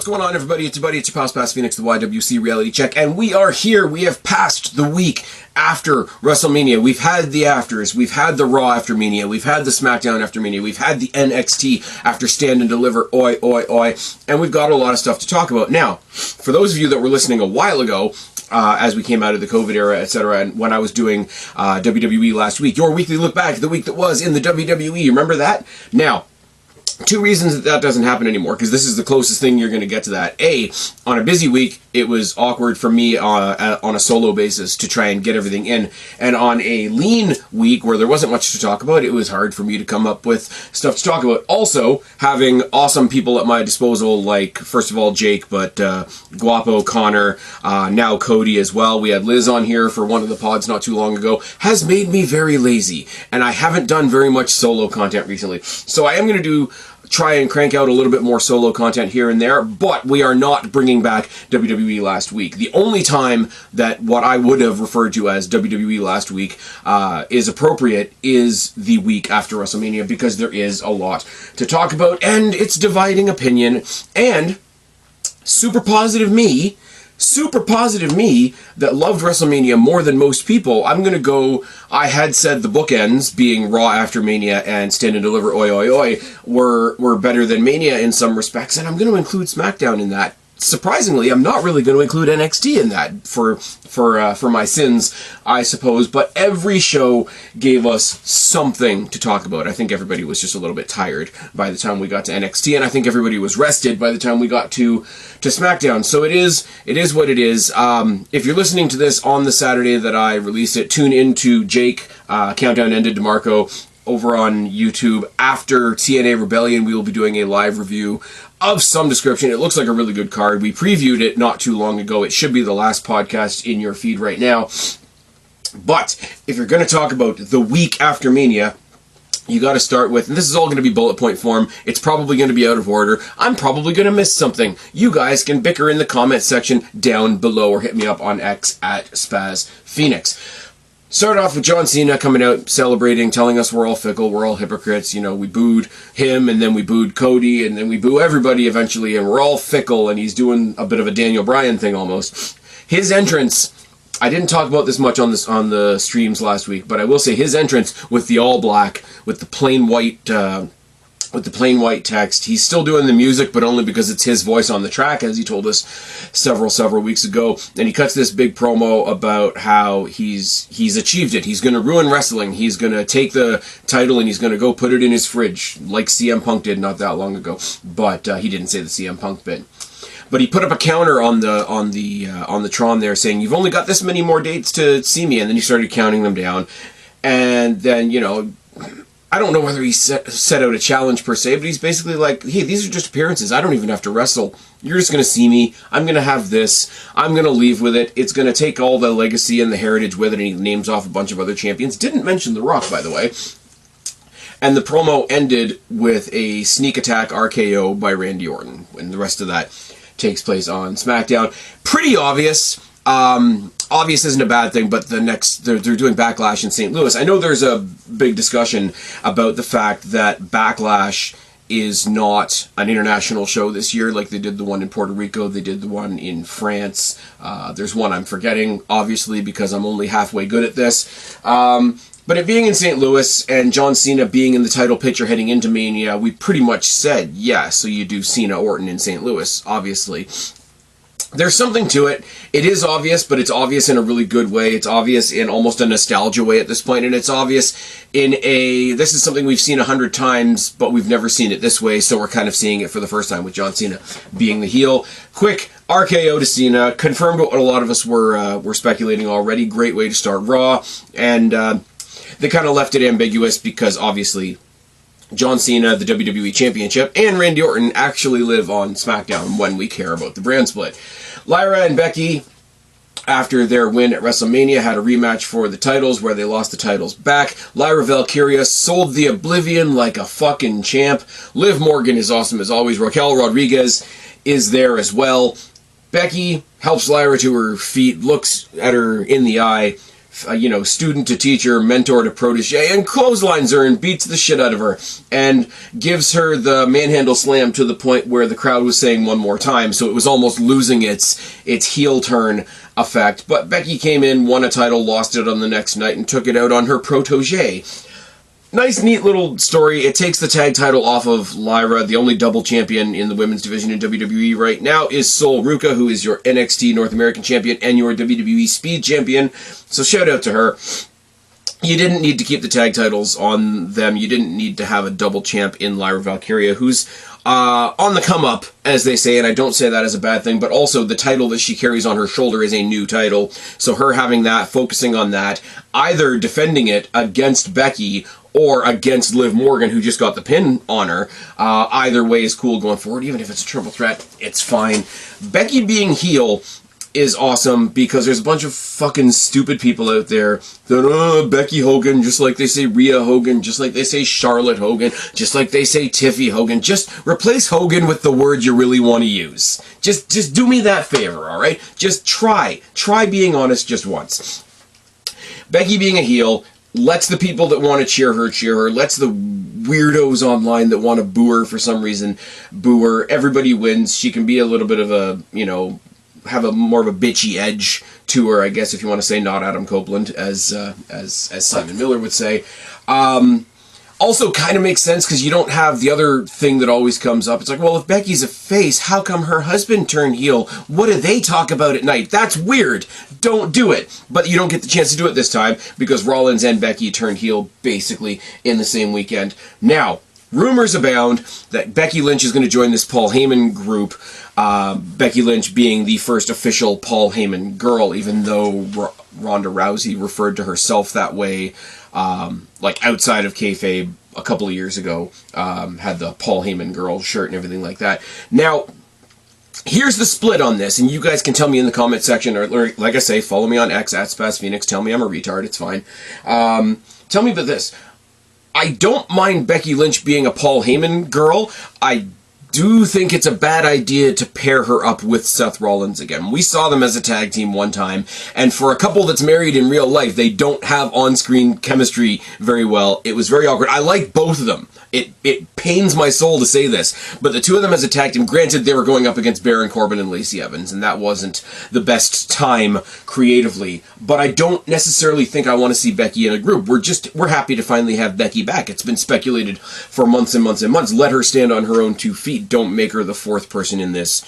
What's going on, everybody? It's your buddy, it's your pal Spaz Phoenix, the YWC Reality Check, and we are here. We have passed the week after WrestleMania. We've had the afters, we've had the Raw after Mania, we've had the SmackDown after Mania, we've had the NXT after Stand and Deliver, oi, oi, oi, and we've got a lot of stuff to talk about. Now, for those of you that were listening a while ago, as we came out of the COVID era, etc., and when I was doing WWE last week, your weekly look back, the week that was in the WWE, remember that? Now, two reasons that doesn't happen anymore, because this is the closest thing you're going to get to that. A, on a busy week, it was awkward for me on a solo basis to try and get everything in. And on a lean week where there wasn't much to talk about, it was hard for me to come up with stuff to talk about. Also, having awesome people at my disposal, like, first of all, Jake, but Guapo, Connor, now Cody as well. We had Liz on here for one of the pods not too long ago, has made me very lazy. And I haven't done very much solo content recently. So I am going to try and crank out a little bit more solo content here and there, but we are not bringing back WWE last week. The only time that what I would have referred to as WWE last week is appropriate is the week after WrestleMania, because there is a lot to talk about, and it's dividing opinion, and super positive me that loved WrestleMania more than most people. I'm going to go, I had said the bookends, being Raw after Mania and Stand and Deliver, oi, oi, oi, were better than Mania in some respects, and I'm going to include SmackDown in that. Surprisingly, I'm not really going to include NXT in that for my sins, I suppose, but every show gave us something to talk about. I think everybody was just a little bit tired by the time we got to NXT, and I think everybody was rested by the time we got to SmackDown. So it is what it is. If you're listening to this on the Saturday that I released it, tune into Jake, Countdown Ended DeMarco, over on YouTube. After TNA Rebellion, we will be doing a live review of some description. It looks like a really good card. We previewed it not too long ago. It should be the last podcast in your feed right now. But if you're going to talk about the week after Mania, you got to start with, and this is all going to be bullet point form, it's probably going to be out of order, I'm probably going to miss something. You guys can bicker in the comment section down below, or hit me up on X at Spaz Phoenix. Started off with John Cena coming out, celebrating, telling us we're all fickle, we're all hypocrites. You know, we booed him, and then we booed Cody, and then we boo everybody eventually, and we're all fickle, and he's doing a bit of a Daniel Bryan thing almost. His entrance, I didn't talk about this much on the streams last week, but I will say his entrance with the all black, with the plain white text. He's still doing the music, but only because it's his voice on the track, as he told us several weeks ago. And he cuts this big promo about how he's achieved it. He's going to ruin wrestling. He's going to take the title and he's going to go put it in his fridge, like CM Punk did not that long ago. But he didn't say the CM Punk bit. But he put up a counter on the Tron there, saying, "You've only got this many more dates to see me," and then he started counting them down. And then, you know, I don't know whether he set out a challenge per se, but he's basically like, hey, these are just appearances. I don't even have to wrestle. You're just going to see me. I'm going to have this. I'm going to leave with it. It's going to take all the legacy and the heritage with it, and he names off a bunch of other champions. Didn't mention The Rock, by the way. And the promo ended with a sneak attack RKO by Randy Orton, and the rest of that takes place on SmackDown. Pretty obvious. Obvious isn't a bad thing, but they're doing Backlash in St. Louis. I know there's a big discussion about the fact that Backlash is not an international show this year, like they did the one in Puerto Rico, they did the one in France. There's one I'm forgetting, obviously, because I'm only halfway good at this. But it being in St. Louis and John Cena being in the title picture heading into Mania, we pretty much said, yeah, so you do Cena-Orton in St. Louis, obviously. There's something to it. It is obvious, but it's obvious in a really good way. It's obvious in almost a nostalgia way at this point, and it's obvious in this is something we've seen 100 times, but we've never seen it this way, so we're kind of seeing it for the first time with John Cena being the heel. Quick RKO to Cena, confirmed what a lot of us were speculating already. Great way to start Raw, and they kind of left it ambiguous because, obviously, John Cena, the WWE Championship, and Randy Orton actually live on SmackDown when we care about the brand split. Lyra and Becky, after their win at WrestleMania, had a rematch for the titles where they lost the titles back. Lyra Valkyria sold the Oblivion like a fucking champ. Liv Morgan is awesome as always. Raquel Rodriguez is there as well. Becky helps Lyra to her feet, looks at her in the eye, student to teacher, mentor to protege, and clotheslines her and beats the shit out of her and gives her the manhandle slam to the point where the crowd was saying one more time, so it was almost losing its heel turn effect. But Becky came in, won a title, lost it on the next night, and took it out on her protege. Nice, neat little story. It takes the tag title off of Lyra. The only double champion in the women's division in WWE right now is Sol Ruca, who is your NXT North American champion and your WWE Speed champion. So shout out to her. You didn't need to keep the tag titles on them. You didn't need to have a double champ in Lyra Valkyria, who's on the come up, as they say, and I don't say that as a bad thing, but also the title that she carries on her shoulder is a new title. So her having that, focusing on that, either defending it against Becky or against Liv Morgan, who just got the pin on her. Either way is cool going forward. Even if it's a triple threat, it's fine. Becky being heel is awesome because there's a bunch of fucking stupid people out there that, Becky Hogan, just like they say Rhea Hogan, just like they say Charlotte Hogan, just like they say Tiffy Hogan. Just replace Hogan with the word you really want to use. Just do me that favor, alright? Just try. Try being honest just once. Becky being a heel lets the people that want to cheer her, lets the weirdos online that want to boo her for some reason boo her. Everybody wins. She can be a little bit of a, have a more of a bitchy edge to her, I guess, if you want to say not Adam Copeland, as Simon Miller would say. Also kind of makes sense because you don't have the other thing that always comes up. It's like, well, if Becky's a face, how come her husband turned heel? What do they talk about at night? That's weird. Don't do it. But you don't get the chance to do it this time because Rollins and Becky turned heel basically in the same weekend. Now, rumors abound that Becky Lynch is going to join this Paul Heyman group. Becky Lynch being the first official Paul Heyman girl, even though Ronda Rousey referred to herself that way, like outside of kayfabe a couple of years ago, had the Paul Heyman girl shirt and everything like that. Now, here's the split on this, and you guys can tell me in the comment section, or like I say, follow me on X, @SpazPhoenix, tell me I'm a retard, it's fine. Tell me about this. I don't mind Becky Lynch being a Paul Heyman girl. I do think it's a bad idea to pair her up with Seth Rollins again. We saw them as a tag team one time, and for a couple that's married in real life, they don't have on-screen chemistry very well. It was very awkward. I like both of them. It pains my soul to say this, but the two of them as a tag team, granted they were going up against Baron Corbin and Lacey Evans, and that wasn't the best time creatively, but I don't necessarily think I want to see Becky in a group. We're happy to finally have Becky back. It's been speculated for months and months and months. Let her stand on her own 2 feet. Don't make her the fourth person in this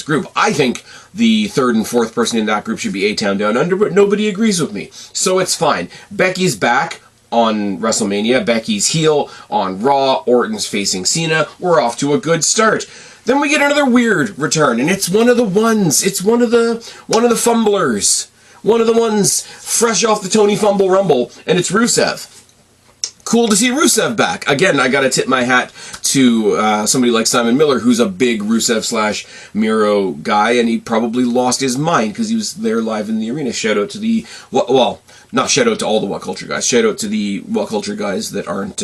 group. I think the third and fourth person in that group should be A-Town Down Under, but nobody agrees with me, so it's fine. Becky's back on WrestleMania. Becky's heel on Raw. Orton's facing Cena. We're off to a good start. Then we get another weird return, and it's one of the ones. It's one of the fumblers. One of the ones fresh off the Tony Fumble Rumble, and it's Rusev. Cool to see Rusev back. Again, I gotta tip my hat to somebody like Simon Miller, who's a big Rusev / Miro guy, and he probably lost his mind because he was there live in the arena. Shout out to the, well, not shout out to all the What Culture guys. Shout out to the What Culture guys that aren't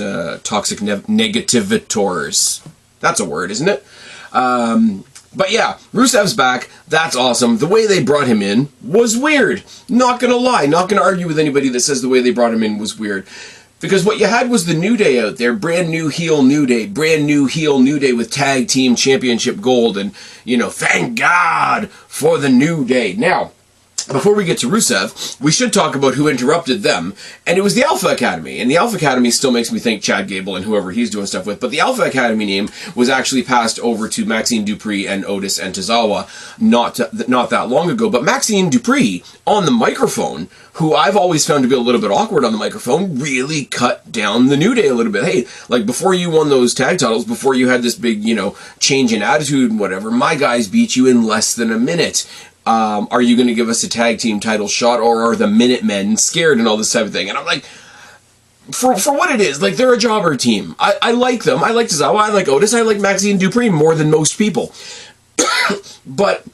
toxic negativators. That's a word, isn't it? But yeah, Rusev's back. That's awesome. The way they brought him in was weird. Not gonna lie. Not gonna argue with anybody that says the way they brought him in was weird. Because what you had was the New Day out there, brand new heel New Day, brand new heel New Day with tag team championship gold, and, thank God for the New Day. Now, before we get to Rusev, we should talk about who interrupted them, and it was the Alpha Academy. And the Alpha Academy still makes me think Chad Gable and whoever he's doing stuff with, but the Alpha Academy name was actually passed over to Maxine Dupree and Otis Antizawa not that long ago. But Maxine Dupree, on the microphone, who I've always found to be a little bit awkward on the microphone, really cut down the New Day a little bit. Hey, like, before you won those tag titles, before you had this big, change in attitude and whatever, my guys beat you in less than a minute. Are you going to give us a tag team title shot, or are the Minutemen scared and all this type of thing? And I'm like, for what it is, like, they're a jobber team. I like them. I like Tozawa. I like Otis. I like Maxine Dupree more than most people. But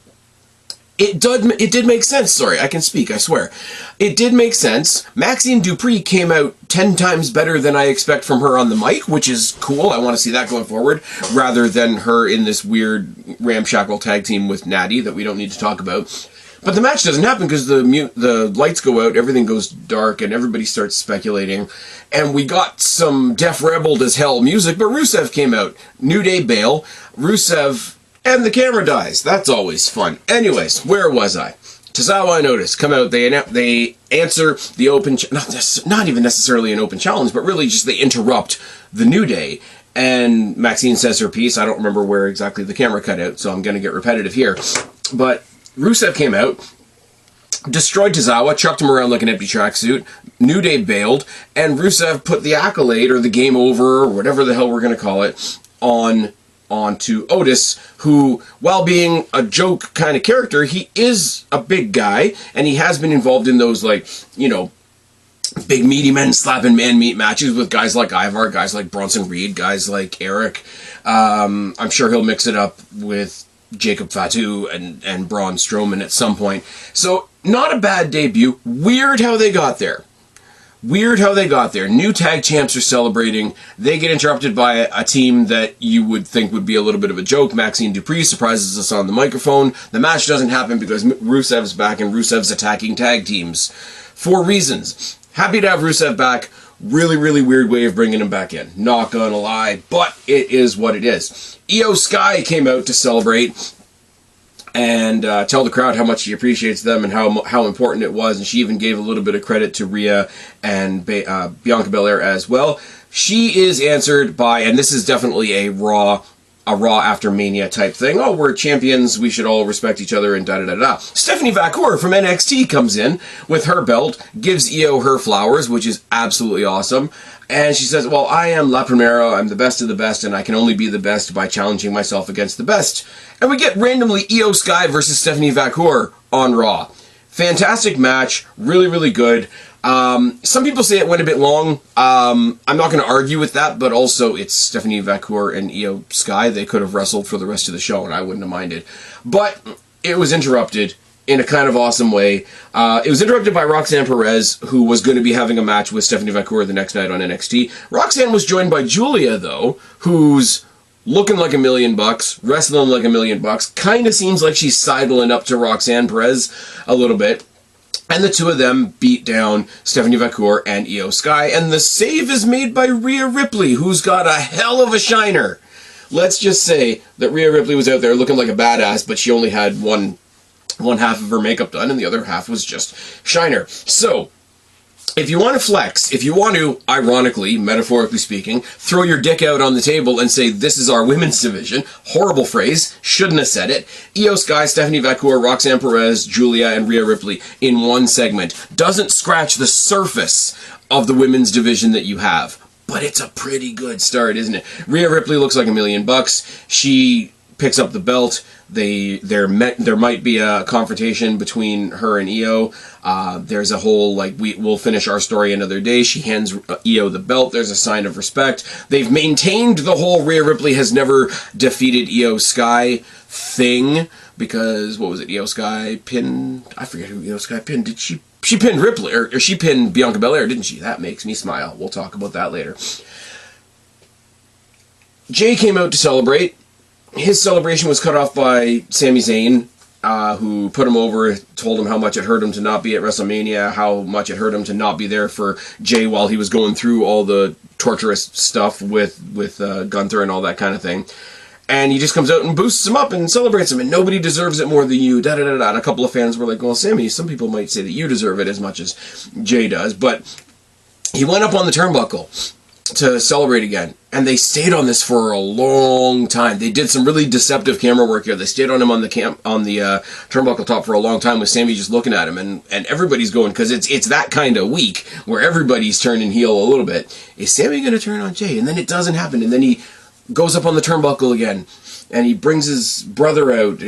it did make sense. Sorry, I can speak, I swear. It did make sense. Maxine Dupree came out 10 times better than I expect from her on the mic, which is cool. I want to see that going forward, rather than her in this weird ramshackle tag team with Natty that we don't need to talk about. But the match doesn't happen because the lights go out, everything goes dark, and everybody starts speculating. And we got some Def Rebel as hell music, but Rusev came out. New Day bail, Rusev, and the camera dies. That's always fun. Anyways, where was I? Tozawa and Otis come out. They answer the open, not even necessarily an open challenge, but really just they interrupt the New Day. And Maxine says her piece. I don't remember where exactly the camera cut out, so I'm going to get repetitive here. But Rusev came out, destroyed Tozawa, chucked him around like an empty tracksuit. New Day bailed, and Rusev put the accolade, or the game over, or whatever the hell we're going to call it, onto Otis, who, while being a joke kind of character, he is a big guy, and he has been involved in those, like, you know, big meaty men slapping man meat matches with guys like Ivar, guys like Bronson Reed, guys like Eric. I'm sure he'll mix it up with Jacob Fatu and Braun Strowman at some point. So, not a bad debut. Weird how they got there. New tag champs are celebrating. They get interrupted by a team that you would think would be a little bit of a joke. Maxine Dupree surprises us on the microphone. The match doesn't happen because Rusev's back and Rusev's attacking tag teams. For reasons. Happy to have Rusev back. Really, really weird way of bringing him back in. Not gonna lie, but it is what it is. Io Sky came out to celebrate and tell the crowd how much she appreciates them and how important it was, and she even gave a little bit of credit to Rhea and Bianca Belair as well. She is answered by, and this is definitely a Raw after Mania type thing. Oh, we're champions, we should all respect each other, and da-da-da-da. Stephanie Vacour from NXT comes in with her belt, gives Io her flowers, which is absolutely awesome. And she says, well, I am La Primera, I'm the best of the best, and I can only be the best by challenging myself against the best. And we get randomly Io Sky versus Stephanie Vacour on Raw. Fantastic match, really, really good. Some people say it went a bit long. I'm not going to argue with that, but also it's Stephanie Vacour and Io Sky. They could have wrestled for the rest of the show, and I wouldn't have minded. But it was interrupted in a kind of awesome way. It was interrupted by Roxanne Perez, who was going to be having a match with Stephanie Vacour the next night on NXT. Roxanne was joined by Julia, though, who's looking like $1 million, wrestling like $1 million, kind of seems like she's sidling up to Roxanne Perez a little bit. And the two of them beat down Stephanie Vacour and Io Sky, and the save is made by Rhea Ripley, who's got a hell of a shiner. Let's just say that Rhea Ripley was out there looking like a badass, but she only had one half of her makeup done, and the other half was just shiner. So, if you want to flex, if you want to, ironically, metaphorically speaking, throw your dick out on the table and say, this is our women's division, horrible phrase, shouldn't have said it, Io Sky, Stephanie Vacour, Roxanne Perez, Julia, and Rhea Ripley in one segment doesn't scratch the surface of the women's division that you have. But it's a pretty good start, isn't it? Rhea Ripley looks like $1 million. She picks up the belt. There might be a confrontation between her and Io. There's a whole, like, we'll finish our story another day. She hands Io the belt. There's a sign of respect. They've maintained the whole Rhea Ripley has never defeated Io Sky thing, because, what was it, Io Sky pinned, I forget who Io Sky pinned. Did she pinned Ripley, or she pinned Bianca Belair, didn't she? That makes me smile. We'll talk about that later. Jay came out to celebrate. His celebration was cut off by Sami Zayn, who put him over, told him how much it hurt him to not be at WrestleMania, how much it hurt him to not be there for Jay while he was going through all the torturous stuff with Gunther and all that kind of thing. And he just comes out and boosts him up and celebrates him, and nobody deserves it more than you, da-da-da-da. And a couple of fans were like, well, Sammy, some people might say that you deserve it as much as Jay does. But he went up on the turnbuckle to celebrate again, and they stayed on this for a long time. They did some really deceptive camera work here. They stayed on him on the turnbuckle top for a long time with Sammy just looking at him, and everybody's going, because it's that kind of week where everybody's turning heel a little bit. Is Sammy going to turn on Jay? And then it doesn't happen, and then he goes up on the turnbuckle again, and he brings his brother out,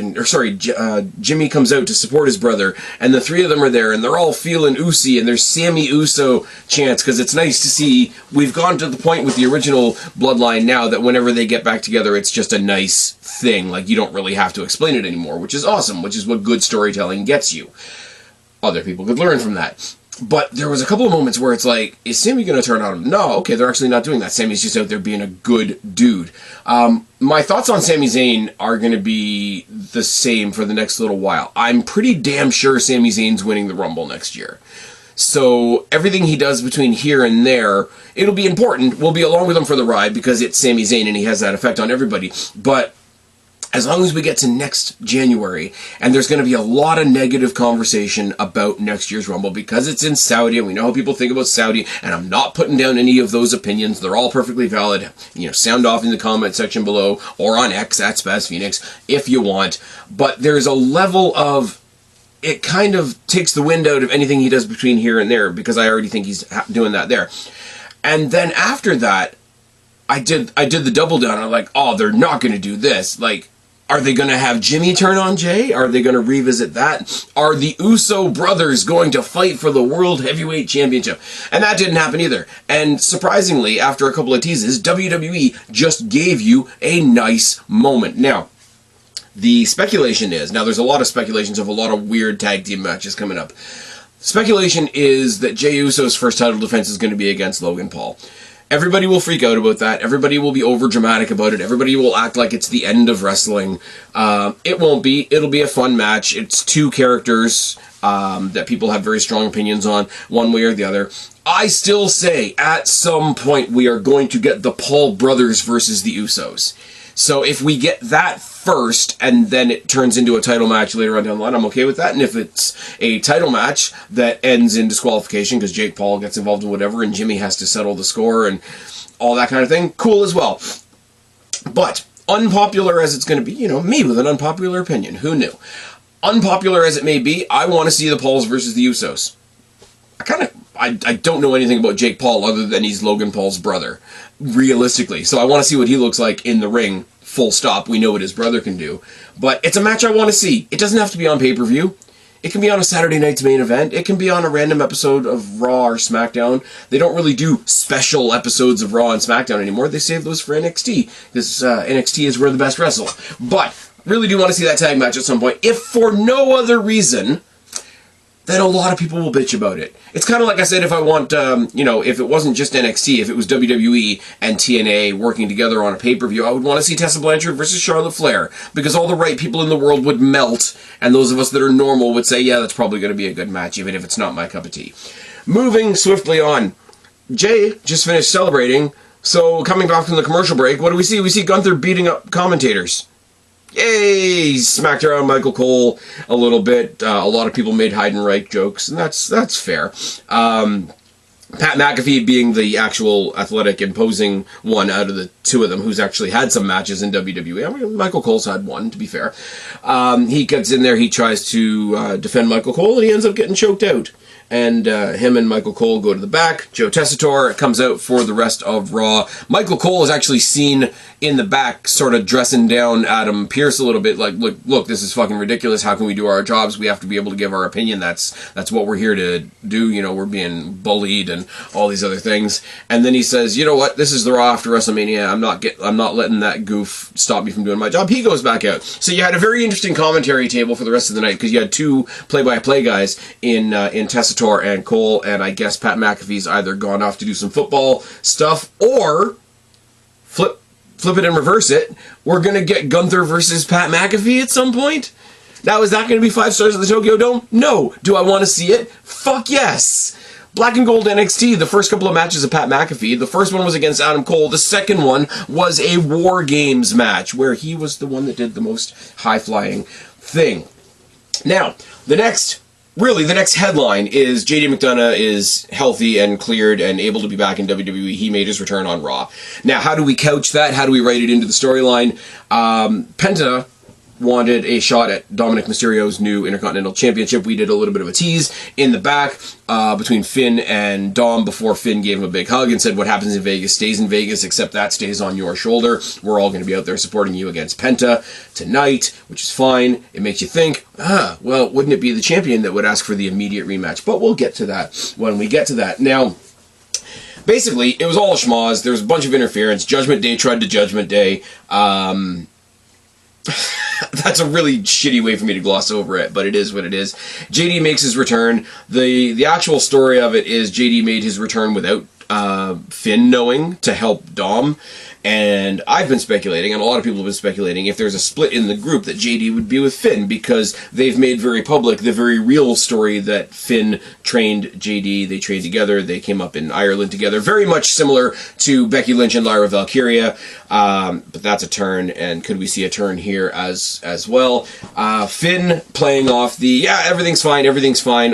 Jimmy comes out to support his brother, and the three of them are there, and they're all feeling Usi, and there's Sammy Uso chants, because it's nice to see, we've gone to the point with the original Bloodline now that whenever they get back together, it's just a nice thing, like you don't really have to explain it anymore, which is awesome, which is what good storytelling gets you. Other people could learn from that. But there was a couple of moments where it's like, is Sammy going to turn on him? No, okay, they're actually not doing that. Sammy's just out there being a good dude. My thoughts on Sami Zayn are going to be the same for the next little while. I'm pretty damn sure Sami Zayn's winning the Rumble next year. So everything he does between here and there, it'll be important. We'll be along with him for the ride because it's Sami Zayn and he has that effect on everybody. But as long as we get to next January, and there's going to be a lot of negative conversation about next year's Rumble because it's in Saudi, and we know how people think about Saudi, and I'm not putting down any of those opinions. They're all perfectly valid. You know, sound off in the comment section below, or on X, at Spaz Phoenix, if you want. But there's a level of, it kind of takes the wind out of anything he does between here and there, because I already think he's doing that there. And then after that, I did the double down. I'm like, oh, they're not going to do this. Like, are they going to have Jimmy turn on Jay? Are they going to revisit that? Are the Uso brothers going to fight for the World Heavyweight Championship? And that didn't happen either. And surprisingly, after a couple of teases, WWE just gave you a nice moment. Now, the speculation is, now there's a lot of speculations of a lot of weird tag team matches coming up. Speculation is that Jey Uso's first title defense is going to be against Logan Paul. Everybody will freak out about that. Everybody will be over dramatic about it. Everybody will act like it's the end of wrestling. It won't be. It'll be a fun match. It's two characters that people have very strong opinions on, one way or the other. I still say, at some point, we are going to get the Paul brothers versus the Usos. So if we get that first, and then it turns into a title match later on down the line, I'm okay with that. And if it's a title match that ends in disqualification because Jake Paul gets involved in whatever and Jimmy has to settle the score and all that kind of thing, cool as well. But unpopular as it's going to be, you know, me with an unpopular opinion, who knew? Unpopular as it may be, I want to see the Pauls versus the Usos. I don't know anything about Jake Paul other than he's Logan Paul's brother, realistically. So I want to see what he looks like in the ring, full stop. We know what his brother can do. But it's a match I want to see. It doesn't have to be on pay-per-view. It can be on a Saturday night's main event. It can be on a random episode of Raw or SmackDown. They don't really do special episodes of Raw and SmackDown anymore. They save those for NXT, because NXT is where the best wrestle. But really do want to see that tag match at some point, if for no other reason then a lot of people will bitch about it. It's kind of like I said, if I want, you know, if it wasn't just NXT, if it was WWE and TNA working together on a pay-per-view, I would want to see Tessa Blanchard versus Charlotte Flair, because all the right people in the world would melt, and those of us that are normal would say, yeah, that's probably going to be a good match, even if it's not my cup of tea. Moving swiftly on, Jay just finished celebrating, so coming back from the commercial break, what do we see? We see Gunther beating up commentators. Yay! Smacked around Michael Cole a little bit. A lot of people made Heidenreich jokes, and that's fair. Pat McAfee being the actual athletic, imposing one out of the two of them, who's actually had some matches in WWE. I mean, Michael Cole's had one, to be fair. He gets in there, he tries to defend Michael Cole, and he ends up getting choked out. And him and Michael Cole go to the back. Joe Tessitore comes out for the rest of Raw. Michael Cole is actually seen in the back sort of dressing down Adam Pearce a little bit, like, look, this is fucking ridiculous. How can we do our jobs? We have to be able to give our opinion. That's what we're here to do. You know, we're being bullied and all these other things. And then he says, you know what? This is the Raw after WrestleMania. I'm not letting that goof stop me from doing my job. He goes back out. So you had a very interesting commentary table for the rest of the night, because you had two play-by-play guys in Tessitore and Cole, and I guess Pat McAfee's either gone off to do some football stuff, or flip it and reverse it. We're going to get Gunther versus Pat McAfee at some point. Now, is that going to be 5 stars at the Tokyo Dome? No. Do I want to see it? Fuck yes. Black and Gold NXT, the first couple of matches of Pat McAfee, the first one was against Adam Cole, the second one was a War Games match, where he was the one that did the most high-flying thing. Now, the next headline is JD McDonough is healthy and cleared and able to be back in WWE. He made his return on Raw. Now, how do we couch that? How do we write it into the storyline? Penta wanted a shot at Dominic Mysterio's new Intercontinental Championship. We did a little bit of a tease in the back between Finn and Dom before Finn gave him a big hug and said, what happens in Vegas stays in Vegas, except that stays on your shoulder. We're all going to be out there supporting you against Penta tonight, which is fine. It makes you think, well, wouldn't it be the champion that would ask for the immediate rematch? But we'll get to that when we get to that. Now, basically, it was all a schmoz. There was a bunch of interference. Judgment Day tried to Judgment Day. That's a really shitty way for me to gloss over it, but it is what it is. JD makes his return. The actual story of it is JD made his return without Finn knowing, to help Dom. And I've been speculating, and a lot of people have been speculating, if there's a split in the group, that JD would be with Finn, because they've made very public the very real story that Finn trained JD. They trained together. They came up in Ireland together. Very much similar to Becky Lynch and Lyra Valkyria. But that's a turn, and could we see a turn here as well? Finn playing off the, yeah, everything's fine.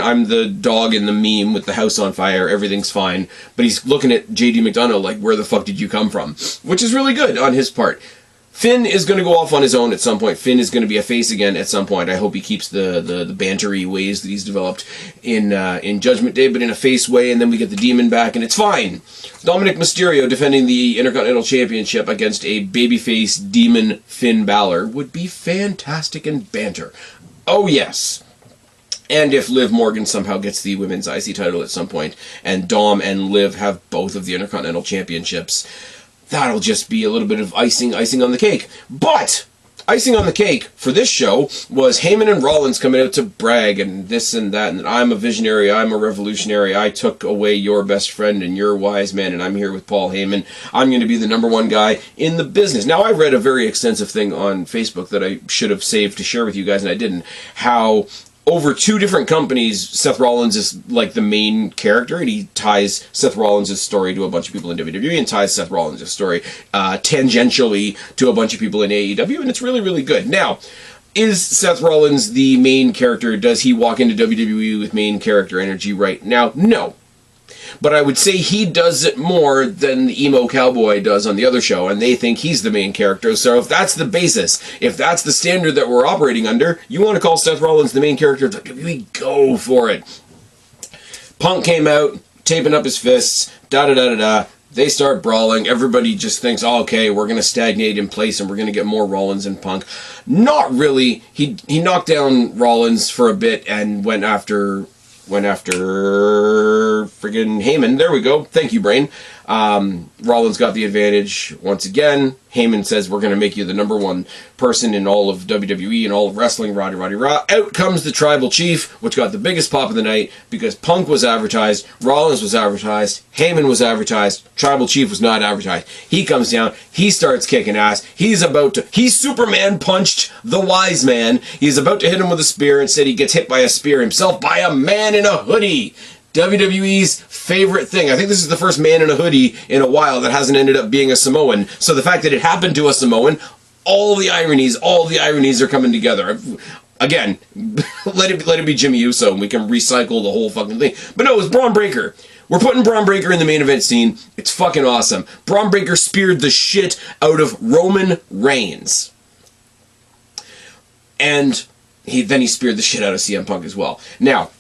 I'm the dog in the meme with the house on fire. Everything's fine. But he's looking at JD McDonough like, where the fuck did you come from? Which is really good on his part. Finn is going to go off on his own at some point. Finn is going to be a face again at some point. I hope he keeps the bantery ways that he's developed in Judgment Day, but in a face way, and then we get the Demon back, and it's fine. Dominic Mysterio defending the Intercontinental Championship against a babyface Demon Finn Balor would be fantastic in banter. Oh, yes. And if Liv Morgan somehow gets the Women's IC title at some point, and Dom and Liv have both of the Intercontinental Championships, that'll just be a little bit of icing on the cake. But icing on the cake for this show was Heyman and Rollins coming out to brag and this and that, and I'm a visionary, I'm a revolutionary, I took away your best friend and you're a wise man, and I'm here with Paul Heyman. I'm going to be the #1 guy in the business. Now, I read a very extensive thing on Facebook that I should have saved to share with you guys, and I didn't, how over 2 different companies, Seth Rollins is like the main character, and he ties Seth Rollins' story to a bunch of people in WWE, and ties Seth Rollins' story tangentially to a bunch of people in AEW, and it's really, really good. Now, is Seth Rollins the main character? Does he walk into WWE with main character energy right now? No. But I would say he does it more than the emo cowboy does on the other show, and they think he's the main character. So if that's the basis, if that's the standard that we're operating under, you want to call Seth Rollins the main character of WWE, go for it. Punk came out, taping up his fists, da-da-da-da-da. They start brawling. Everybody just thinks, oh, okay, we're going to stagnate in place and we're going to get more Rollins and Punk. Not really. He knocked down Rollins for a bit and went after friggin' Heyman. There we go. Thank you, brain. Rollins got the advantage once again. Heyman says, we're going to make you the #1 person in all of WWE and all of wrestling. Roddy, Roddy, Rah. Out comes the Tribal Chief, which got the biggest pop of the night because Punk was advertised, Rollins was advertised, Heyman was advertised, Tribal Chief was not advertised. He comes down, he starts kicking ass. He Superman punched the wise man. He's about to hit him with a spear, and said he gets hit by a spear himself by a man in a hoodie. WWE's favorite thing. I think this is the first man in a hoodie in a while that hasn't ended up being a Samoan. So the fact that it happened to a Samoan, all the ironies are coming together. Again, let it be Jimmy Uso, and we can recycle the whole fucking thing. But no, it was Braun Breaker. We're putting Braun Breaker in the main event scene. It's fucking awesome. Braun Breaker speared the shit out of Roman Reigns. And he speared the shit out of CM Punk as well. Now,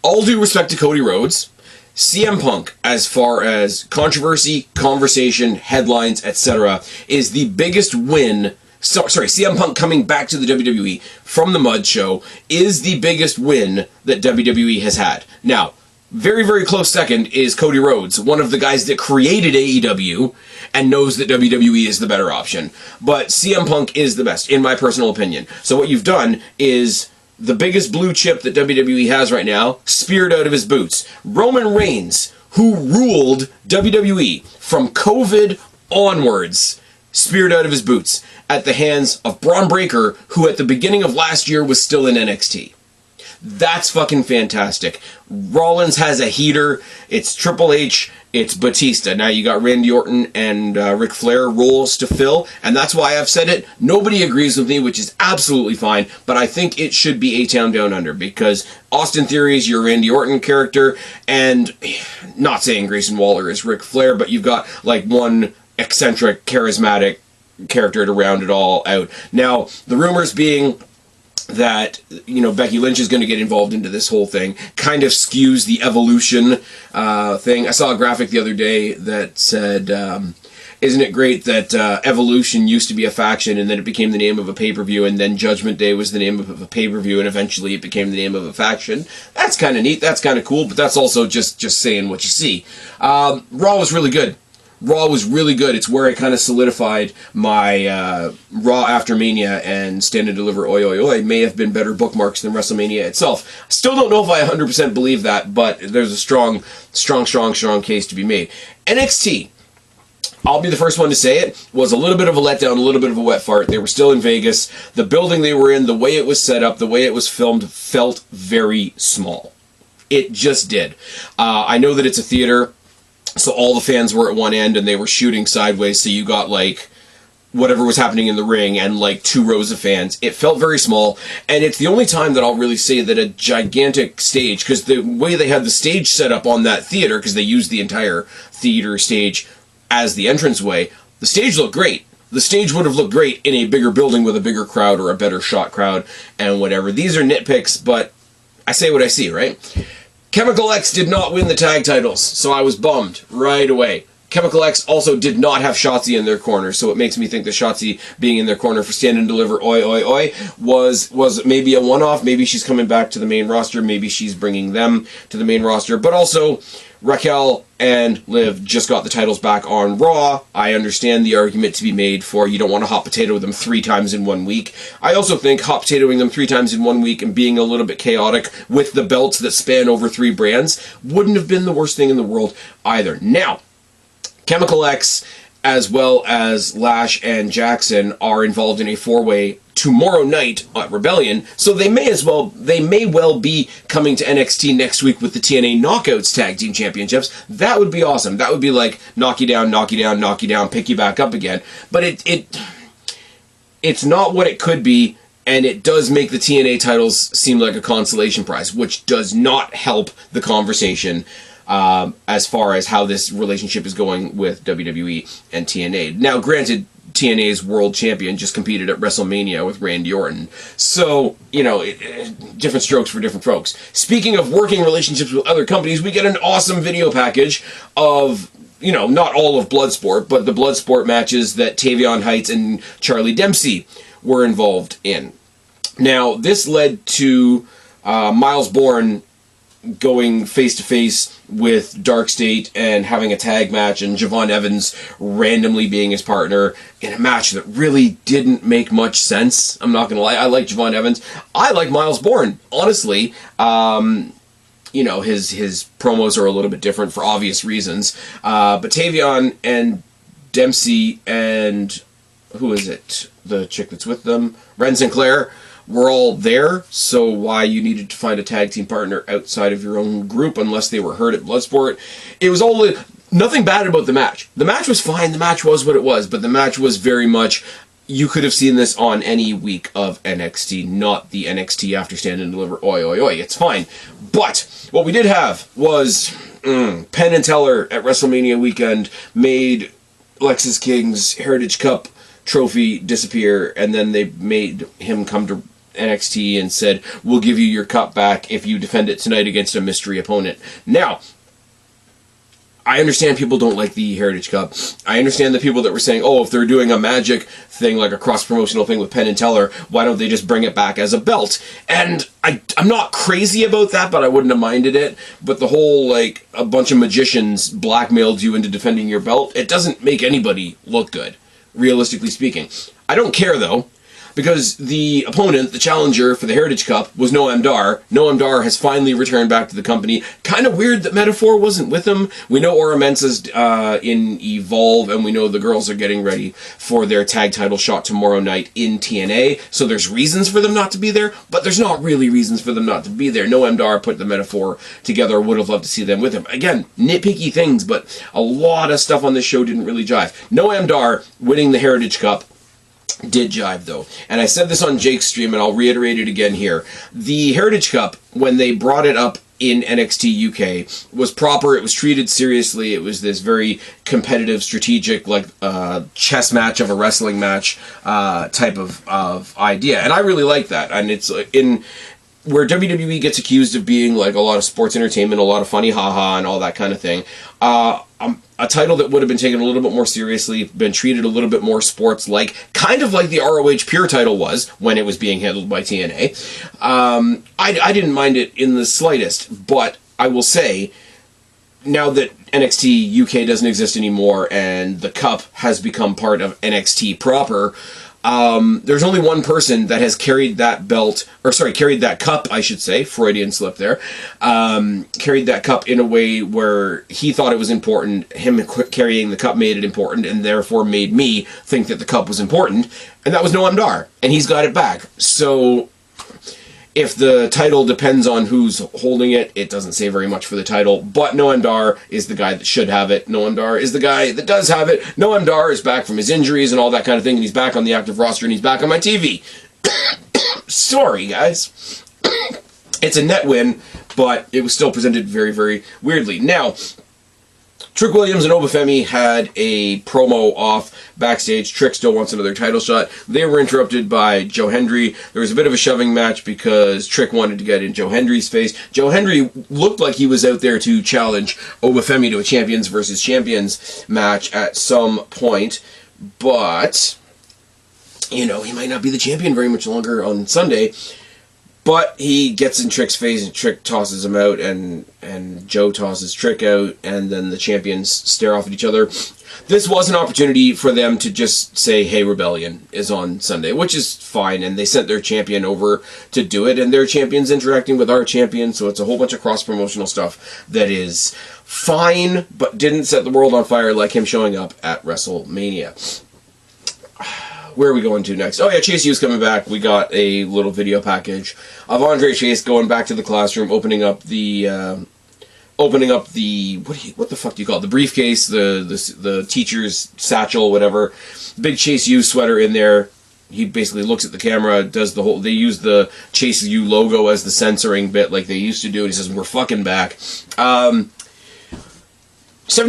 all due respect to Cody Rhodes, CM Punk, as far as controversy, conversation, headlines, etc., is the biggest win. CM Punk coming back to the WWE from the Mud Show is the biggest win that WWE has had. Now, very, very close second is Cody Rhodes, one of the guys that created AEW and knows that WWE is the better option. But CM Punk is the best, in my personal opinion. So what you've done is the biggest blue chip that WWE has right now, speared out of his boots. Roman Reigns, who ruled WWE from COVID onwards, speared out of his boots at the hands of Braun Breaker, who at the beginning of last year was still in NXT. That's fucking fantastic. Rollins has a heater. It's Triple H. It's Batista. Now you got Randy Orton and Ric Flair roles to fill, and that's why I've said it. Nobody agrees with me, which is absolutely fine, but I think it should be A-Town Down Under, because Austin Theory is your Randy Orton character, and not saying Grayson Waller is Ric Flair, but you've got like one eccentric, charismatic character to round it all out. Now, the rumors being that, you know, Becky Lynch is going to get involved into this whole thing kind of skews the Evolution thing. I saw a graphic the other day that said, isn't it great that Evolution used to be a faction, and then it became the name of a pay-per-view, and then Judgment Day was the name of a pay-per-view, and eventually it became the name of a faction. That's kind of neat. That's kind of cool, but that's also just saying what you see. Raw was really good. Raw was really good. It's where I kind of solidified my Raw after Mania, and Stand and Deliver Oi Oi Oi may have been better bookmarks than WrestleMania itself. Still don't know if I 100% believe that, but there's a strong case to be made. NXT, I'll be the first one to say it, was a little bit of a letdown, a little bit of a wet fart. They were still in Vegas. The building they were in, the way it was set up, the way it was filmed, felt very small. It just did. I know that it's a theater, so all the fans were at one end and they were shooting sideways, so you got like whatever was happening in the ring and like 2 rows of fans. It felt very small, and it's the only time that I'll really say that a gigantic stage, because the way they had the stage set up on that theater, because they used the entire theater stage as the entranceway, the stage looked great. The stage would have looked great in a bigger building with a bigger crowd or a better shot crowd and whatever. These are nitpicks, but I say what I see, right? Chemical X did not win the tag titles, so I was bummed right away. Chemical X also did not have Shotzi in their corner, so it makes me think that Shotzi being in their corner for Stand and Deliver Oi Oi Oi was maybe a one-off. Maybe she's coming back to the main roster. Maybe she's bringing them to the main roster. But also, Raquel and Liv just got the titles back on Raw. I understand the argument to be made for you don't want to hot potato them 3 times in 1 week. I also think hot potatoing them 3 times in 1 week and being a little bit chaotic with the belts that span over 3 brands wouldn't have been the worst thing in the world either. Now, Chemical X, as well as Lash and Jackson, are involved in a 4-way tomorrow night at Rebellion, so they may well be coming to NXT next week with the TNA Knockouts Tag Team Championships. That would be awesome. That would be like knock you down, knock you down, knock you down, pick you back up again. But it's not what it could be, and it does make the TNA titles seem like a consolation prize, which does not help the conversation as far as how this relationship is going with WWE and TNA. Now, granted, TNA's world champion just competed at WrestleMania with Randy Orton. So, different strokes for different folks. Speaking of working relationships with other companies, we get an awesome video package of, not all of Bloodsport, but the Bloodsport matches that Tavion Heights and Charlie Dempsey were involved in. Now, this led to Miles Bourne going face-to-face with Dark State and having a tag match, and Javon Evans randomly being his partner in a match that really didn't make much sense. I'm not going to lie. I like Javon Evans. I like Miles Bourne, honestly. His promos are a little bit different for obvious reasons. But Tavion and Dempsey and, who is it? The chick that's with them? Ren Sinclair. We're all there, so why you needed to find a tag team partner outside of your own group unless they were hurt at Bloodsport. It was all nothing bad about the match. The match was fine, the match was what it was, but the match was very much, you could have seen this on any week of NXT, not the NXT after Stand and Deliver Oi Oi Oi. It's fine. But what we did have was Penn and Teller at WrestleMania weekend made Lexis King's Heritage Cup trophy disappear, and then they made him come to NXT and said, we'll give you your cup back if you defend it tonight against a mystery opponent. Now, I understand people don't like the Heritage Cup. I understand the people that were saying, if they're doing a magic thing, like a cross-promotional thing with Penn and Teller, why don't they just bring it back as a belt? And I'm not crazy about that, but I wouldn't have minded it. But the whole, a bunch of magicians blackmailed you into defending your belt, it doesn't make anybody look good, realistically speaking. I don't care, though, because the opponent, the challenger for the Heritage Cup, was Noam Dar. Noam Dar has finally returned back to the company. Kind of weird that Metaphor wasn't with him. We know Aura Mensa's in Evolve, and we know the girls are getting ready for their tag title shot tomorrow night in TNA, so there's reasons for them not to be there, but there's not really reasons for them not to be there. Noam Dar put the Metaphor together. Would have loved to see them with him. Again, nitpicky things, but a lot of stuff on this show didn't really jive. Noam Dar winning the Heritage Cup did jive, though. And I said this on Jake's stream, and I'll reiterate it again here. The Heritage Cup, when they brought it up in NXT UK, was proper. It was treated seriously. It was this very competitive, strategic, chess match of a wrestling match type of idea. And I really like that. And it's in where WWE gets accused of being a lot of sports entertainment, a lot of funny haha and all that kind of thing. A title that would have been taken a little bit more seriously, been treated a little bit more sports-like, kind of like the ROH Pure title was when it was being handled by TNA. I didn't mind it in the slightest, but I will say, now that NXT UK doesn't exist anymore and the Cup has become part of NXT proper, there's only one person that has carried that carried that cup, I should say, Freudian slip there, carried that cup in a way where he thought it was important. Him carrying the cup made it important, and therefore made me think that the cup was important, and that was Noam Dar, and he's got it back. So if the title depends on who's holding it, it doesn't say very much for the title, but Noam Dar is the guy that should have it. Noam Dar is the guy that does have it. Noam Dar is back from his injuries and all that kind of thing, and he's back on the active roster, and he's back on my TV. Sorry, guys. It's a net win, but it was still presented very, very weirdly. Now, Trick Williams and Obafemi had a promo off backstage. Trick still wants another title shot. They were interrupted by Joe Hendry. There was a bit of a shoving match because Trick wanted to get in Joe Hendry's face. Joe Hendry looked like he was out there to challenge Obafemi to a champions versus champions match at some point, but, you know, he might not be the champion very much longer on Sunday. But he gets in Trick's face, and Trick tosses him out, and Joe tosses Trick out, and then the champions stare off at each other. This was an opportunity for them to just say, hey, Rebellion is on Sunday, which is fine, and they sent their champion over to do it, and their champion's interacting with our champion, so it's a whole bunch of cross-promotional stuff that is fine, but didn't set the world on fire like him showing up at WrestleMania. Where are we going to next? Oh yeah, Chase U's coming back. We got a little video package of Andre Chase going back to the classroom, opening up the what the fuck do you call it? The briefcase, the teacher's satchel, whatever. Big Chase U sweater in there. He basically looks at the camera, does the whole. They use the Chase U logo as the censoring bit, like they used to do. And he says, "We're fucking back." Stephanie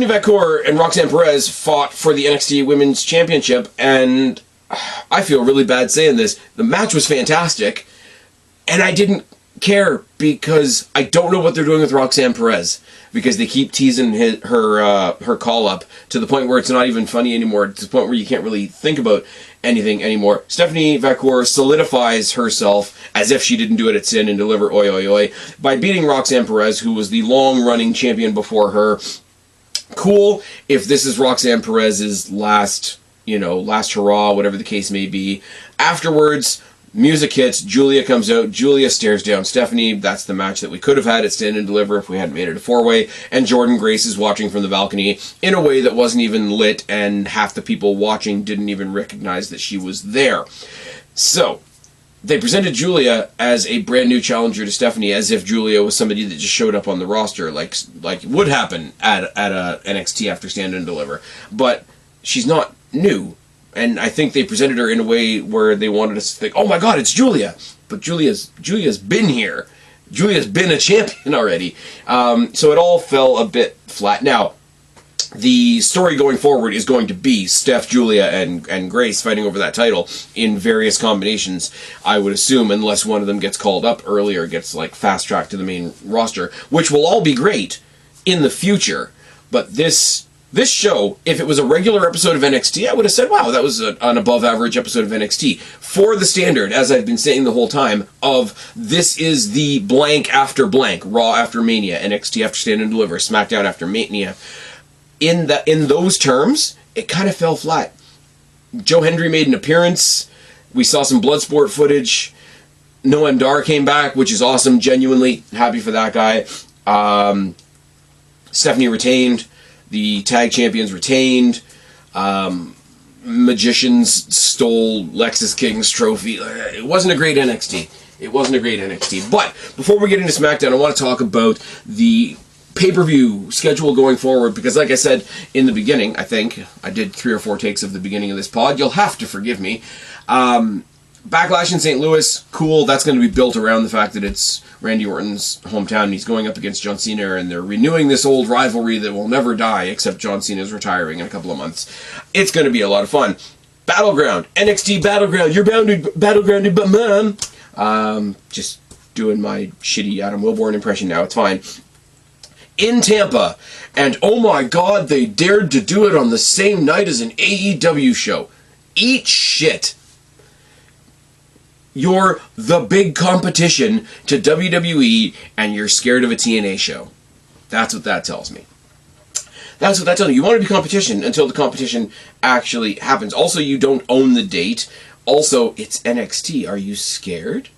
Vacour and Roxanne Perez fought for the NXT Women's Championship, and I feel really bad saying this. The match was fantastic, and I didn't care because I don't know what they're doing with Roxanne Perez, because they keep teasing her call up to the point where it's not even funny anymore, to the point where you can't really think about anything anymore. Stephanie Vacour solidifies herself as if she didn't do it at Sin and deliver oi oi oi by beating Roxanne Perez, who was the long-running champion before her. Cool if this is Roxanne Perez's last hurrah, whatever the case may be. Afterwards, music hits, Julia comes out, Julia stares down Stephanie. That's the match that we could have had at Stand and Deliver if we hadn't made it a four-way, and Jordan Grace is watching from the balcony in a way that wasn't even lit, and half the people watching didn't even recognize that she was there. So, they presented Julia as a brand new challenger to Stephanie, as if Julia was somebody that just showed up on the roster, like would happen at a NXT after Stand and Deliver. But she's not new, and I think they presented her in a way where they wanted us to think, oh my god, it's Julia, but Julia's been here. Julia's been a champion already. So it all fell a bit flat. Now, the story going forward is going to be Steph, Julia, and Grace fighting over that title in various combinations, I would assume, unless one of them gets called up early or gets like fast-tracked to the main roster, which will all be great in the future. But this show, if it was a regular episode of NXT, I would have said, wow, that was an above-average episode of NXT. For the standard, as I've been saying the whole time, of this is the blank after blank, Raw after Mania, NXT after Stand and Deliver, SmackDown after Mania. In those terms, it kind of fell flat. Joe Hendry made an appearance. We saw some Bloodsport footage. Noam Dar came back, which is awesome. Genuinely happy for that guy. Stephanie retained. The tag champions retained. Magicians stole Lexis King's trophy. It wasn't a great NXT. But before we get into SmackDown, I want to talk about the pay-per-view schedule going forward, because like I said in the beginning, I think I did 3 or 4 takes of the beginning of this pod. You'll have to forgive me. Backlash in St. Louis, cool. That's going to be built around the fact that it's Randy Orton's hometown and he's going up against John Cena, and they're renewing this old rivalry that will never die, except John Cena's retiring in a couple of months. It's going to be a lot of fun. Battleground, NXT Battleground, you're bounded, battlegrounded, but man. Just doing my shitty Adam Wilborn impression now, it's fine. In Tampa, and oh my god, they dared to do it on the same night as an AEW show. Eat shit. You're the big competition to WWE, and you're scared of a TNA show. That's what that tells me. That's what that's telling you. You want to be competition until the competition actually happens. Also, you don't own the date. Also, it's NXT. Are you scared?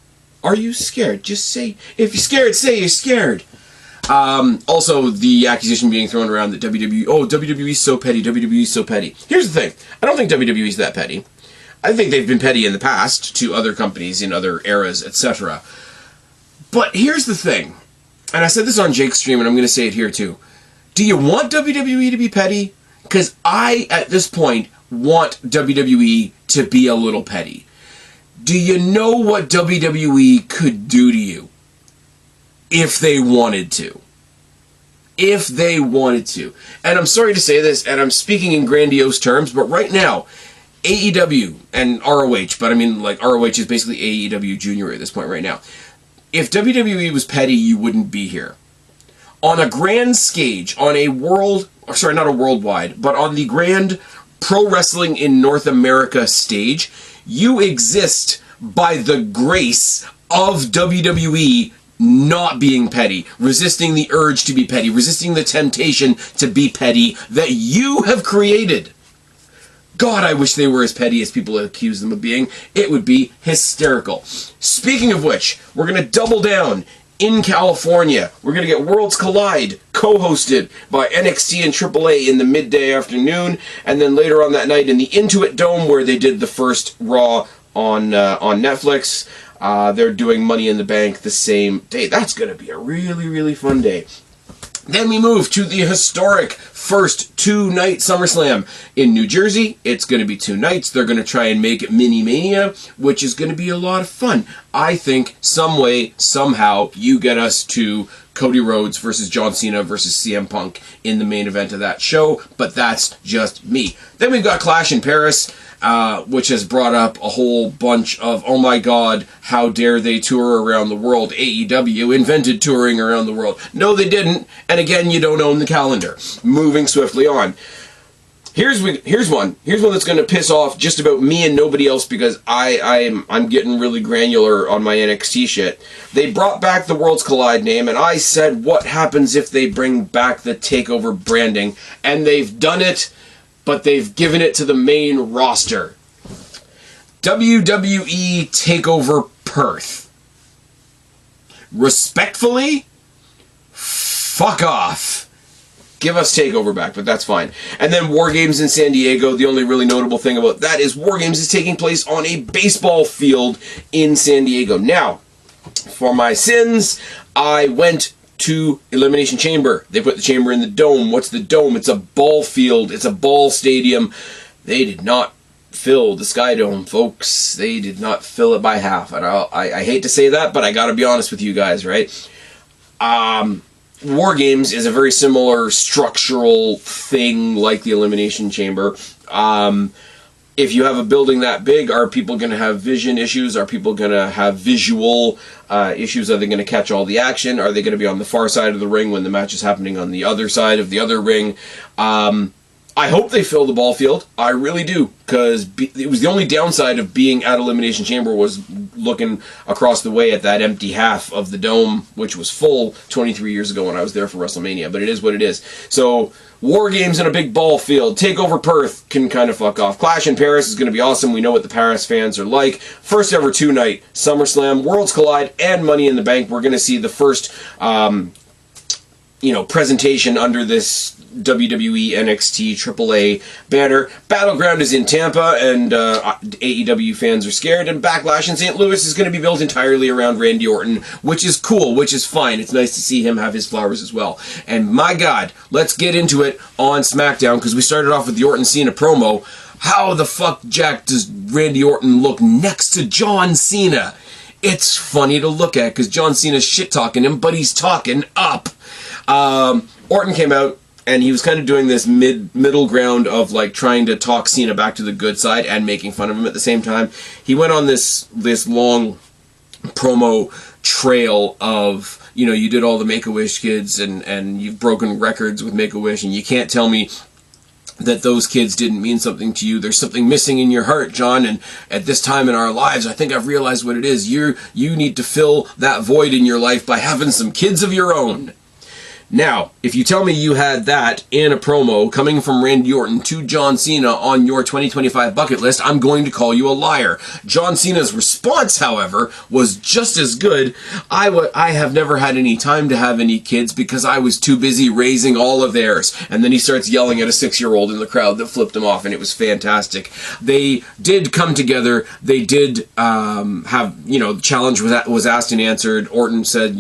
Are you scared? Just say, if you're scared, say you're scared. Also, the accusation being thrown around that WWE's so petty, WWE's so petty. Here's the thing. I don't think WWE's that petty. I think they've been petty in the past to other companies in other eras, etc. But here's the thing. And I said this on Jake's stream, and I'm going to say it here too. Do you want WWE to be petty? Because I, at this point, want WWE to be a little petty. Do you know what WWE could do to you if they wanted to? If they wanted to. And I'm sorry to say this, and I'm speaking in grandiose terms, but right now, AEW and ROH, but I mean, like, ROH is basically AEW Junior at this point right now. If WWE was petty, you wouldn't be here. On a grand stage, on a world, or sorry, not a worldwide, but on the grand pro wrestling in North America stage, you exist by the grace of WWE not being petty, resisting the urge to be petty, resisting the temptation to be petty that you have created. God, I wish they were as petty as people accuse them of being. It would be hysterical. Speaking of which, we're going to double down in California. We're going to get Worlds Collide, co-hosted by NXT and AAA in the midday afternoon, and then later on that night in the Intuit Dome, where they did the first Raw on Netflix. They're doing Money in the Bank the same day. That's going to be a really, really fun day. Then we move to the historic first two-night SummerSlam in New Jersey. It's going to be 2 nights. They're going to try and make it Mini-Mania, which is going to be a lot of fun. I think some way, somehow, you get us to Cody Rhodes versus John Cena versus CM Punk in the main event of that show, but that's just me. Then we've got Clash in Paris, which has brought up a whole bunch of, oh my god, how dare they tour around the world. AEW invented touring around the world. No, they didn't. And again, you don't own the calendar. Moving swiftly on. Here's one that's going to piss off just about me and nobody else because I'm getting really granular on my NXT shit. They brought back the Worlds Collide name, and I said, what happens if they bring back the TakeOver branding? And they've done it, but they've given it to the main roster. WWE TakeOver Perth. Respectfully, fuck off. Give us TakeOver back, but that's fine. And then War Games in San Diego. The only really notable thing about that is War Games is taking place on a baseball field in San Diego. Now, for my sins, I went to Elimination Chamber. They put the chamber in the dome. What's the dome? It's a ball field. It's a ball stadium. They did not fill the Sky Dome, folks. They did not fill it by half. And I hate to say that, but I gotta be honest with you guys, right? War Games is a very similar structural thing like the Elimination Chamber. If you have a building that big, are people going to have vision issues? Are people going to have visual issues? Are they going to catch all the action? Are they going to be on the far side of the ring when the match is happening on the other side of the other ring? I hope they fill the ball field. I really do, because it was the only downside of being at Elimination Chamber was looking across the way at that empty half of the dome, which was full 23 years ago when I was there for WrestleMania, but it is what it is. So, War Games in a big ball field. TakeOver Perth can kind of fuck off. Clash in Paris is going to be awesome. We know what the Paris fans are like. First ever 2-night SummerSlam, Worlds Collide, and Money in the Bank. We're going to see the first presentation under this WWE, NXT, AAA banner. Battleground is in Tampa, and AEW fans are scared, and Backlash in St. Louis is going to be built entirely around Randy Orton, which is cool, which is fine. It's nice to see him have his flowers as well. And my God, let's get into it on SmackDown, because we started off with the Orton-Cena promo. How the fuck, Jack, does Randy Orton look next to John Cena? It's funny to look at, because John Cena's shit-talking him, but he's talking up. Orton came out, and he was kind of doing this middle ground of like trying to talk Cena back to the good side and making fun of him at the same time. He went on this long promo trail of, you did all the Make-A-Wish kids and you've broken records with Make-A-Wish, and you can't tell me that those kids didn't mean something to you. There's something missing in your heart, John, and at this time in our lives, I think I've realized what it is. You need to fill that void in your life by having some kids of your own. Now, if you tell me you had that in a promo coming from Randy Orton to John Cena on your 2025 bucket list, I'm going to call you a liar. John Cena's response, however, was just as good. I have never had any time to have any kids because I was too busy raising all of theirs. And then he starts yelling at a 6-year-old in the crowd that flipped him off, and it was fantastic. They did come together. They did have, the challenge was asked and answered. Orton said,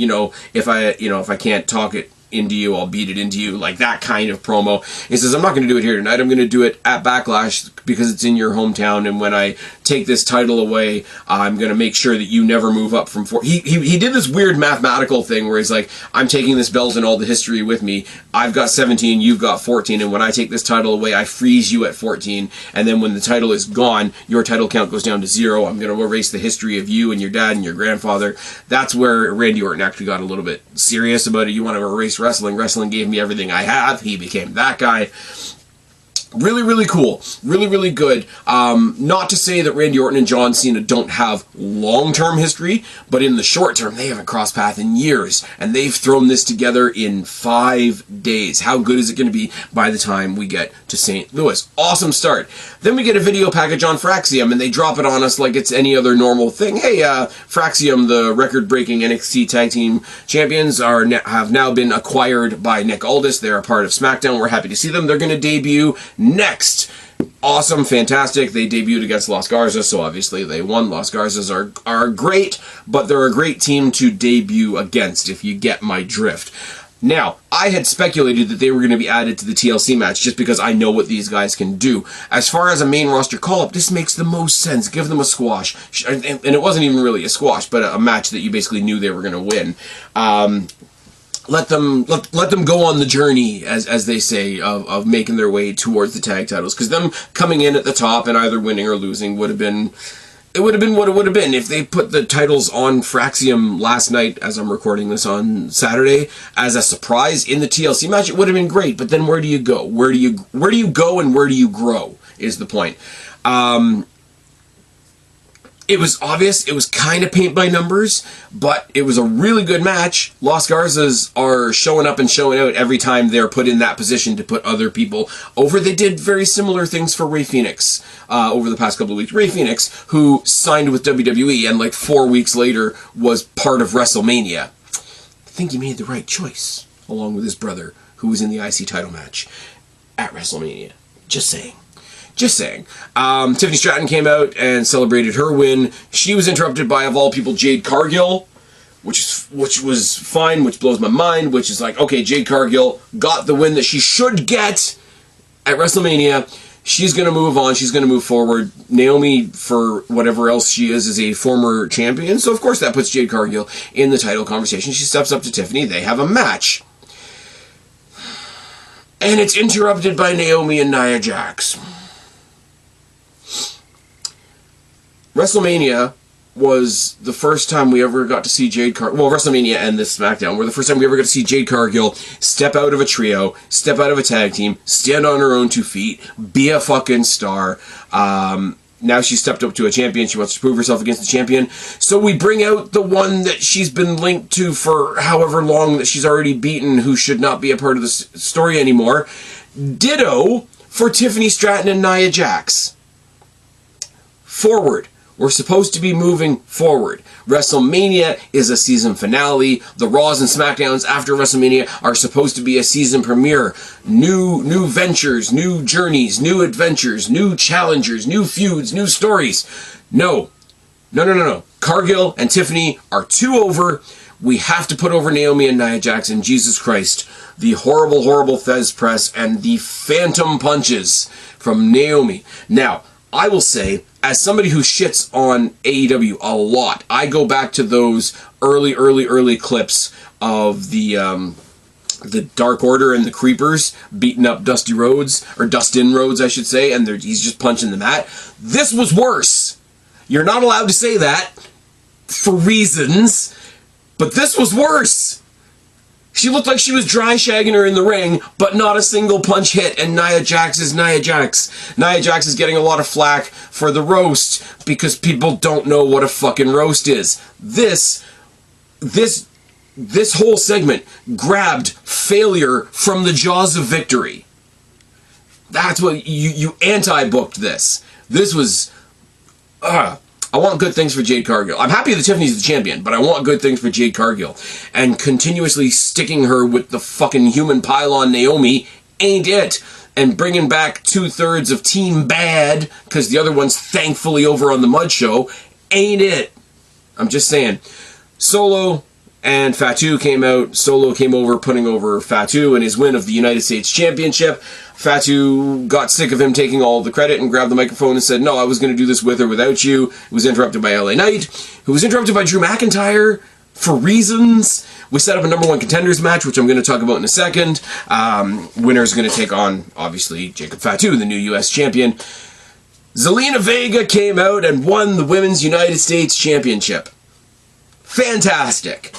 if I can't talk it into you, I'll beat it into you, like that kind of promo. He says, I'm not going to do it here tonight, I'm going to do it at Backlash because it's in your hometown, and when I take this title away, I'm going to make sure that you never move up from 4. He did this weird mathematical thing where he's like, I'm taking this belt and all the history with me, I've got 17, you've got 14, and when I take this title away, I freeze you at 14, and then when the title is gone, your title count goes down to 0, I'm going to erase the history of you and your dad and your grandfather. That's where Randy Orton actually got a little bit serious about it. You want to erase wrestling. Wrestling gave me everything I have. He became that guy. Really, really cool. Really, really good. Not to say that Randy Orton and John Cena don't have long-term history, but in the short term, they haven't crossed paths in years, and they've thrown this together in 5 days. How good is it going to be by the time we get to St. Louis? Awesome start. Then we get a video package on Fraxium, and they drop it on us like it's any other normal thing. Hey, Fraxium, the record-breaking NXT Tag Team Champions, have now been acquired by Nick Aldis. They're a part of SmackDown. We're happy to see them. They're going to debut next. Awesome, fantastic. They debuted against Los Garzas, so obviously they won. Los Garzas are great, but they're a great team to debut against, if you get my drift. Now, I had speculated that they were going to be added to the TLC match just because I know what these guys can do. As far as a main roster call-up, this makes the most sense. Give them a squash. And it wasn't even really a squash, but a match that you basically knew they were going to win. Let them go on the journey, as they say, of making their way towards the tag titles. Because them coming in at the top and either winning or losing would have been what it would have been. If they put the titles on Fraxium last night, as I'm recording this on Saturday, as a surprise in the TLC match, it would have been great. But then where do you go? Where do you go and where do you grow is the point. It was obvious, it was kind of paint by numbers, but it was a really good match. Los Garzas are showing up and showing out every time they're put in that position to put other people over. They did very similar things for Rey Fenix over the past couple of weeks. Rey Fenix, who signed with WWE and like 4 weeks later was part of WrestleMania. I think he made the right choice, along with his brother, who was in the IC title match at WrestleMania. Just saying. Just saying. Tiffany Stratton came out and celebrated her win. She was interrupted by, of all people, Jade Cargill, which was fine, which blows my mind, which is like, okay, Jade Cargill got the win that she should get at WrestleMania. She's going to move on. She's going to move forward. Naomi, for whatever else she is a former champion. So, of course, that puts Jade Cargill in the title conversation. She steps up to Tiffany. They have a match. And it's interrupted by Naomi and Nia Jax. WrestleMania was the first time we ever got to see Jade Cargill. Well, WrestleMania and this SmackDown were the first time we ever got to see Jade Cargill step out of a trio, step out of a tag team, stand on her own 2 feet, be a fucking star. Now she's stepped up to a champion. She wants to prove herself against the champion. So we bring out the one that she's been linked to for however long that she's already beaten, who should not be a part of the story anymore. Ditto for Tiffany Stratton and Nia Jax. Forward. We're supposed to be moving forward. WrestleMania is a season finale. The Raws and SmackDowns after WrestleMania are supposed to be a season premiere. New ventures, new journeys, new adventures, new challengers, new feuds, new stories. No. Cargill and Tiffany are too over. We have to put over Naomi and Nia Jax, and Jesus Christ, the horrible, horrible Fez press and the phantom punches from Naomi. Now, I will say, as somebody who shits on AEW a lot, I go back to those early clips of the Dark Order and the Creepers beating up Dusty Rhodes, or Dustin Rhodes, I should say, and he's just punching the mat. This was worse. You're not allowed to say that for reasons, but this was worse. She looked like she was dry shagging her in the ring, but not a single punch hit, and Nia Jax is Nia Jax. Nia Jax is getting a lot of flack for the roast because people don't know what a fucking roast is. This this whole segment grabbed failure from the jaws of victory. That's what you anti-booked this. This was, I want good things for Jade Cargill. I'm happy that Tiffany's the champion, but I want good things for Jade Cargill. And continuously sticking her with the fucking human pylon Naomi ain't it. And bringing back 2/3 of Team Bad, because the other one's thankfully over on the Mud Show, ain't it. I'm just saying. Solo and Fatu came out. Solo came over, putting over Fatu in his win of the United States Championship. Fatu got sick of him taking all the credit and grabbed the microphone and said, no, I was going to do this with or without you. It was interrupted by LA Knight, who was interrupted by Drew McIntyre for reasons. We set up a number 1 contenders match, which I'm going to talk about in a second. Winner's going to take on, obviously, Jacob Fatu, the new U.S. champion. Zelina Vega came out and won the Women's United States Championship. Fantastic.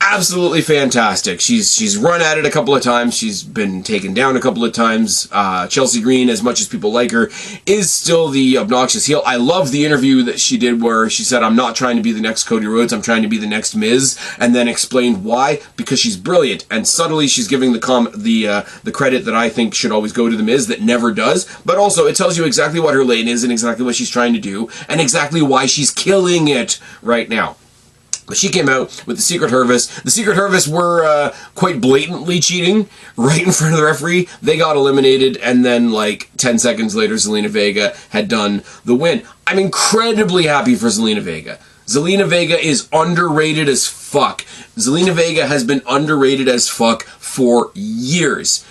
Absolutely fantastic. She's run at it a couple of times. She's been taken down a couple of times. Chelsea Green, as much as people like her, is still the obnoxious heel. I love the interview that she did where she said, I'm not trying to be the next Cody Rhodes, I'm trying to be the next Miz, and then explained why. Because she's brilliant, and subtly she's giving the credit that I think should always go to the Miz that never does, but also it tells you exactly what her lane is and exactly what she's trying to do, and exactly why she's killing it right now. But she came out with the Secret Service. The Secret Service were quite blatantly cheating right in front of the referee. They got eliminated, and then like 10 seconds later, Zelina Vega had done the win. I'm incredibly happy for Zelina Vega. Zelina Vega is underrated as fuck. Zelina Vega has been underrated as fuck for years.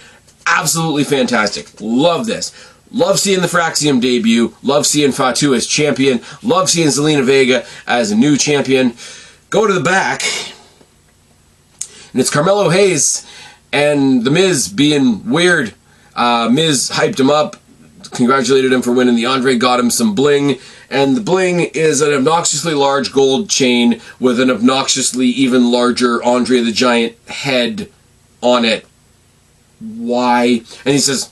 Absolutely fantastic. Love this. Love seeing the Fraxium debut. Love seeing Fatu as champion. Love seeing Zelina Vega as a new champion. Go to the back, and it's Carmelo Hayes and The Miz being weird. Miz hyped him up, congratulated him for winning the Andre, got him some bling, and the bling is an obnoxiously large gold chain with an obnoxiously even larger Andre the Giant head on it. Why? And he says,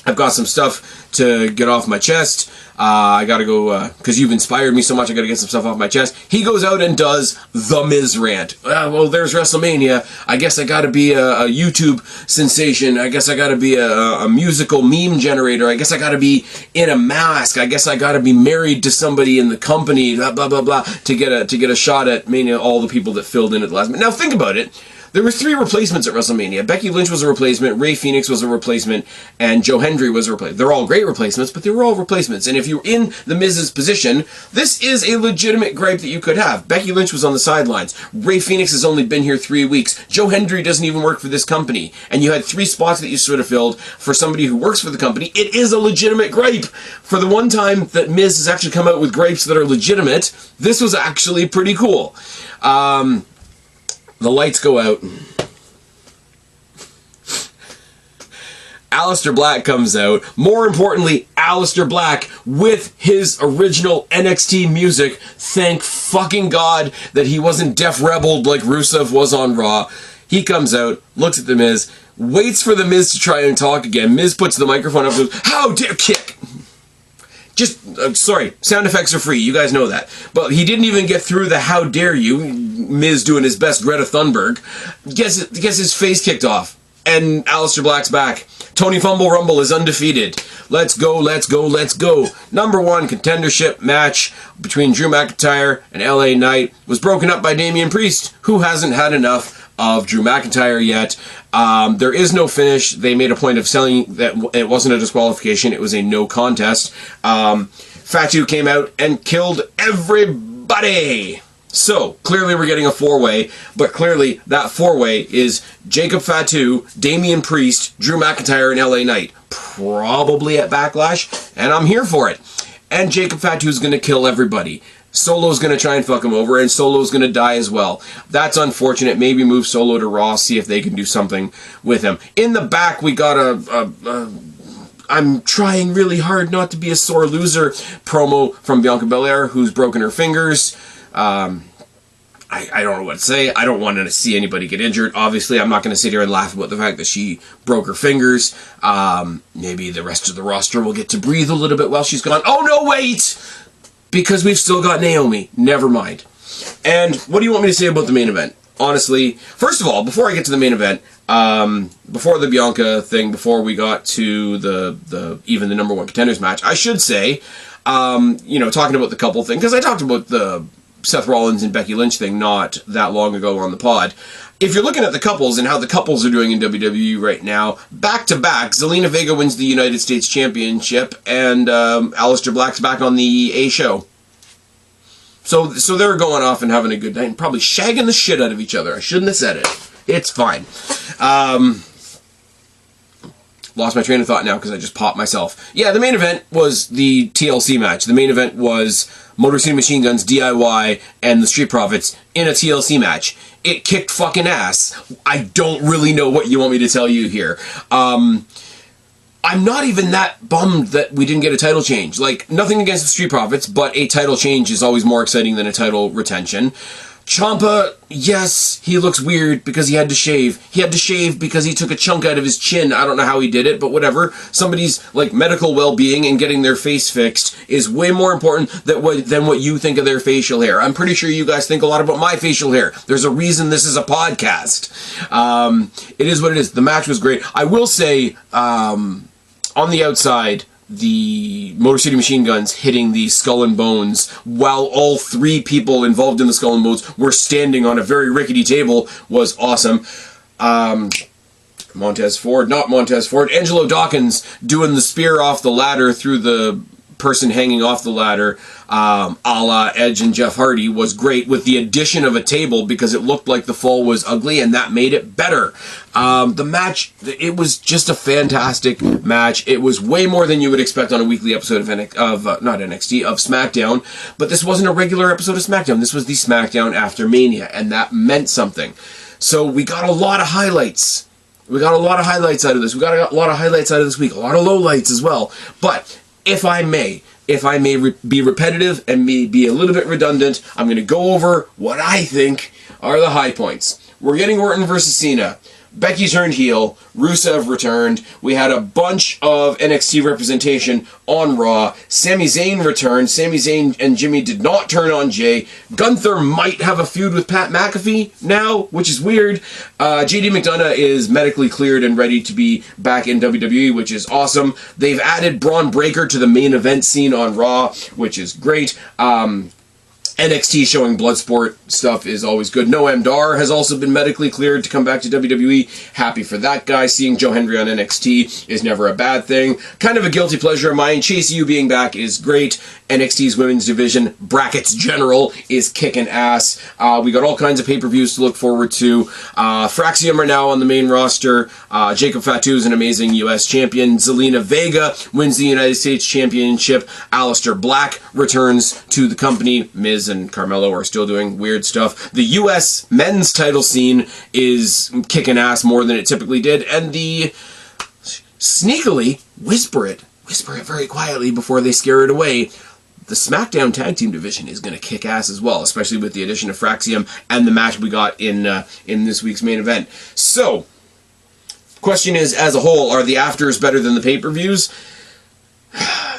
I've got some stuff to get off my chest. I gotta go, because you've inspired me so much, I gotta get some stuff off my chest. He goes out and does the Miz rant. Well, there's WrestleMania. I guess I gotta be a YouTube sensation. I guess I gotta be a musical meme generator. I guess I gotta be in a mask. I guess I gotta be married to somebody in the company, blah, blah, blah, blah, to get a shot at Mania, all the people that filled in at the last minute. Now, think about it. There were 3 replacements at WrestleMania. Becky Lynch was a replacement, Rey Fenix was a replacement, and Joe Hendry was a replacement. They're all great replacements, but they were all replacements. And if you're in the Miz's position, this is a legitimate gripe that you could have. Becky Lynch was on the sidelines. Rey Fenix has only been here 3 weeks. Joe Hendry doesn't even work for this company. And you had 3 spots that you sort of filled for somebody who works for the company. It is a legitimate gripe. For the one time that Miz has actually come out with gripes that are legitimate, this was actually pretty cool. The lights go out. Aleister Black comes out. More importantly, Aleister Black with his original NXT music. Thank fucking God that he wasn't Def Rebelled like Rusev was on Raw. He comes out, looks at The Miz, waits for The Miz to try and talk again. Miz puts the microphone up and goes, how dare kick! Just, sorry, sound effects are free, you guys know that. But he didn't even get through the how dare you, Miz doing his best Greta Thunberg, gets his face kicked off. And Aleister Black's back. Tony Fumble Rumble is undefeated. Let's go, let's go, let's go. Number 1 contendership match between Drew McIntyre and LA Knight was broken up by Damian Priest, who hasn't had enough of Drew McIntyre yet. There is no finish. They made a point of saying that it wasn't a disqualification, it was a no contest. Fatu came out and killed everybody. So, clearly we're getting a 4-way, but clearly that 4-way is Jacob Fatu, Damian Priest, Drew McIntyre, and LA Knight. Probably at Backlash, and I'm here for it. And Jacob Fatu's going to kill everybody. Solo's going to try and fuck him over, and Solo's going to die as well. That's unfortunate. Maybe move Solo to Raw, see if they can do something with him. In the back, we got I'm trying really hard not to be a sore loser promo from Bianca Belair, who's broken her fingers. I don't know what to say. I don't want to see anybody get injured. Obviously, I'm not going to sit here and laugh about the fact that she broke her fingers. Maybe the rest of the roster will get to breathe a little bit while she's gone. Oh, no, wait! Because we've still got Naomi. Never mind. And what do you want me to say about the main event? honestly, first of all, before I get to the main event, before the Bianca thing, before we got to even the number one contenders match, I should say, talking about the couple thing, because I talked about the Seth Rollins and Becky Lynch thing not that long ago on the pod. If you're looking at the couples and how the couples are doing in WWE right now, back-to-back, Zelina Vega wins the United States Championship, and Aleister Black's back on the A show. So they're going off and having a good night, and probably shagging the shit out of each other. I shouldn't have said it. It's fine. Lost my train of thought now because I just popped myself. Yeah, the main event was the TLC match. The main event was Motor City Machine Guns, DIY, and the Street Profits in a TLC match. It kicked fucking ass. I don't really know what you want me to tell you here. I'm not even that bummed that we didn't get a title change. Like, nothing against the Street Profits, but a title change is always more exciting than a title retention. Ciampa, yes, he looks weird because he had to shave. He had to shave because he took a chunk out of his chin. I don't know how he did it, but whatever. Somebody's, medical well-being and getting their face fixed is way more important than what you think of their facial hair. I'm pretty sure you guys think a lot about my facial hair. There's a reason this is a podcast. It is what it is. The match was great. I will say, on the outside, the Motor City Machine Guns hitting the Skull and Bones while all three people involved in the Skull and Bones were standing on a very rickety table was awesome. Montez Ford, Angelo Dawkins doing the spear off the ladder through the person hanging off the ladder, a la Edge and Jeff Hardy, was great with the addition of a table because it looked like the fall was ugly and that made it better. The match, it was just a fantastic match. It was way more than you would expect on a weekly episode of SmackDown, but this wasn't a regular episode of SmackDown. This was the SmackDown after Mania, and that meant something. So we got a lot of highlights. We got a lot of highlights out of this. We got a lot of highlights out of this week. A lot of lowlights as well. But if I may be repetitive and be a little bit redundant, I'm going to go over what I think are the high points. We're getting Orton versus Cena. Becky turned heel. Rusev returned. We had a bunch of NXT representation on Raw. Sami Zayn returned. Sami Zayn and Jimmy did not turn on Jay. Gunther might have a feud with Pat McAfee now, which is weird. JD McDonough is medically cleared and ready to be back in WWE, which is awesome. They've added Braun Breaker to the main event scene on Raw, which is great. NXT showing Bloodsport stuff is always good. Noam Dar has also been medically cleared to come back to WWE. Happy for that guy. Seeing Joe Hendry on NXT is never a bad thing. Kind of a guilty pleasure of mine. Chase U being back is great. NXT's women's division, brackets general, is kicking ass. We got all kinds of pay-per-views to look forward to. Fraxium are now on the main roster. Jacob Fatu is an amazing U.S. champion. Zelina Vega wins the United States Championship. Aleister Black returns to the company. Miz and Carmelo are still doing weird stuff. The U.S. men's title scene is kicking ass more than it typically did. And the sneakily, whisper it very quietly before they scare it away, the SmackDown Tag Team division is going to kick ass as well, especially with the addition of Fraxium and the match we got in this week's main event. So, question is, as a whole, are the afters better than the pay-per-views?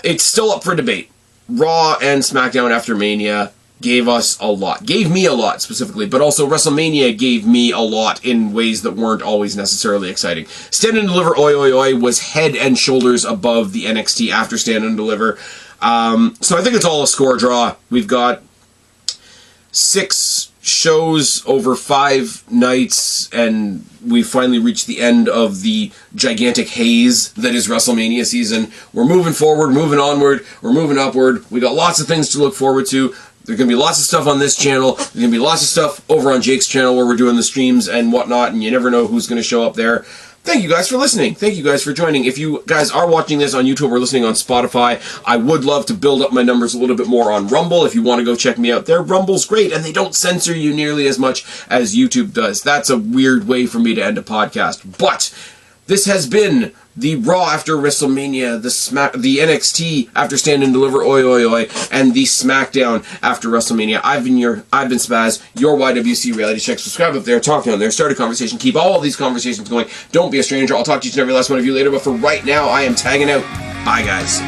It's still up for debate. Raw and SmackDown after Mania gave us a lot. Gave me a lot, specifically, but also WrestleMania gave me a lot in ways that weren't always necessarily exciting. Stand and Deliver Oi Oi Oi was head and shoulders above the NXT after Stand and Deliver. So I think it's all a score draw. We've got 6 shows over 5 nights, and we finally reached the end of the gigantic haze that is WrestleMania season. We're moving forward, moving onward, we're moving upward. We got lots of things to look forward to. There's going to be lots of stuff on this channel. There's going to be lots of stuff over on Jake's channel where we're doing the streams and whatnot, and you never know who's going to show up there. Thank you guys for listening. Thank you guys for joining. If you guys are watching this on YouTube or listening on Spotify, I would love to build up my numbers a little bit more on Rumble. If you want to go check me out there, Rumble's great, and they don't censor you nearly as much as YouTube does. That's a weird way for me to end a podcast. But this has been the Raw after WrestleMania, the NXT after Stand and Deliver Oi Oi Oi, and the SmackDown after WrestleMania. I've been Spaz, your YWC Reality Check. Subscribe up there, talk on there, start a conversation, keep all of these conversations going. Don't be a stranger. I'll talk to each and every last one of you later, but for right now, I am tagging out. Bye, guys.